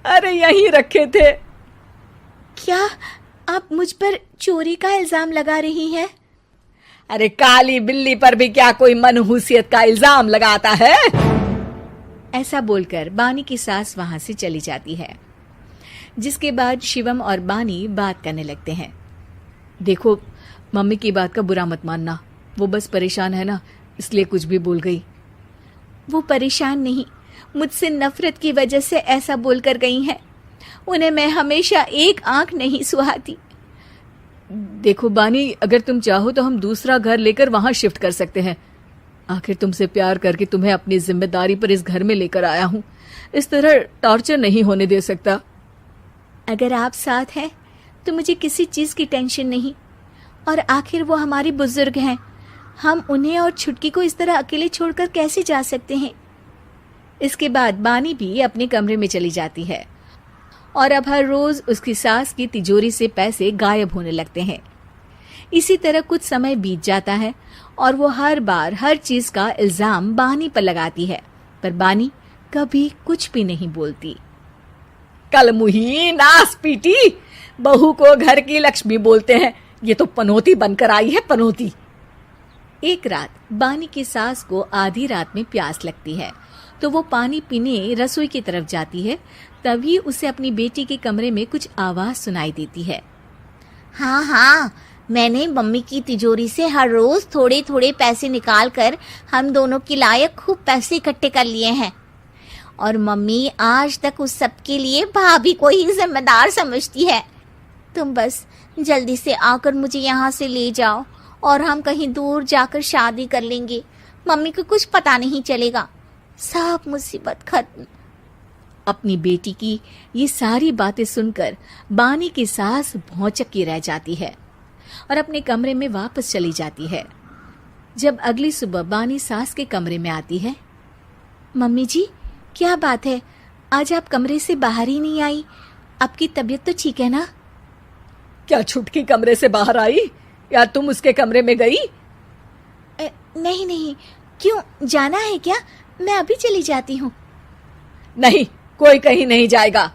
अरे यहीं रखे थे। क्या आप मुझ पर चोरी का इल्जाम लगा रही हैं? अरे काली बिल्ली पर भी क्या कोई मनहूसियत का इल्जाम लगाता है? ऐसा बोलकर बानी की सास वहां से चली जाती है, जिसके बाद शिवम और बानी बात करने लगते हैं। देखो, मम्मी की बात का बुरा मत मानना, वो बस परेशान है ना, इसलिए कुछ भी बोल गई। वो परेशान नहीं, मुझसे नफरत की वजह से ऐसा बोलकर गई हैं। उन्हें मैं हमेशा एक आंख नहीं सुहाती। देखो बानी, अगर तुम चाहो तो हम दूसरा घर लेकर वहां शिफ्ट कर सकते हैं। आखिर तुमसे प्यार करके तुम्हें अपनी जिम्मेदारी पर इस घर में लेकर आया हूं। इस तरह टॉर्चर नहीं होने दे सकता। अगर आप साथ हैं तो मुझे किसी चीज की टेंशन नहीं। और आखिर वो हमारी बुजुर्ग हैं, हम उन्हें और छुटकी को इस तरह अकेले छोड़कर कैसे जा सकते हैं। इसके बाद बानी भी अपने कमरे में चली जाती है और अब हर रोज उसकी सास की तिजोरी से पैसे गायब होने लगते हैं। इसी तरह कुछ समय बीत जाता है और वो हर बार हर चीज का इल्जाम बानी पर लगाती है, पर बानी कभी कुछ भी नहीं बोलती। कल मुही नास पीटी, बहू को घर की लक्ष्मी बोलते हैं, ये तो पनौती बनकर आई है, पनौती। एक रात बानी की सास को आधी रात में प्यास लगती है तो वो पानी पीने रसोई की तरफ जाती है। तभी उसे अपनी बेटी के कमरे में कुछ आवाज सुनाई देती है। हाँ हाँ, मैंने मम्मी की तिजोरी से हर रोज थोड़े थोड़े पैसे निकाल कर हम दोनों के लायक खूब पैसे इकट्ठे कर लिए हैं। और मम्मी आज तक उस सब के लिए भाभी को ही जिम्मेदार समझती है। तुम बस जल्दी से आकर मुझे यहाँ से ले जाओ और हम कहीं दूर जाकर शादी कर लेंगे। मम्मी को कुछ पता नहीं चलेगा, सब मुसीबत खत्म। अपनी बेटी की ये सारी बातें सुनकर बानी की सास भौंचक्की रह जाती है और अपने कमरे में वापस चली जाती है। जब अगली सुबह बानी सास के कमरे में आती है, मम्मी जी क्या बात है, आज आप कमरे से बाहर ही नहीं आई? आपकी तबीयत तो ठीक है ना? क्या छुटकी कमरे से बाहर आई या तुम उसके कमरे में गई? नहीं नहीं, क्यों, जाना है क्या? मैं अभी चली जाती हूँ। नहीं, कोई कहीं नहीं जाएगा।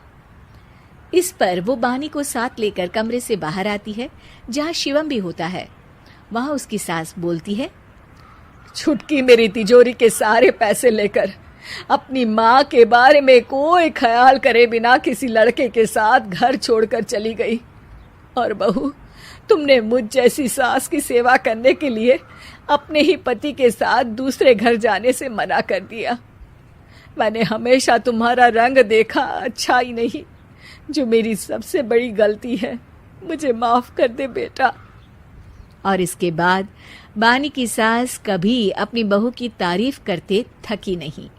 इस पर वो बानी को साथ लेकर कमरे से बाहर आती है, जहाँ शिवम भी होता है। वहां उसकी सास बोलती है, छुटकी मेरी तिजोरी के सारे पैसे लेकर अपनी माँ के बारे में कोई ख्याल करे बिना किसी लड़के के साथ घर छोड़कर चली गई। और बहू, तुमने मुझ जैसी सास की सेवा करने के लिए अपने ही पति के साथ दूसरे घर जाने से मना कर दिया। मैंने हमेशा तुम्हारा रंग देखा अच्छा ही नहीं, जो मेरी सबसे बड़ी गलती है। मुझे माफ कर दे बेटा। और इसके बाद बानी की सास कभी अपनी बहू की तारीफ करते थकी नहीं।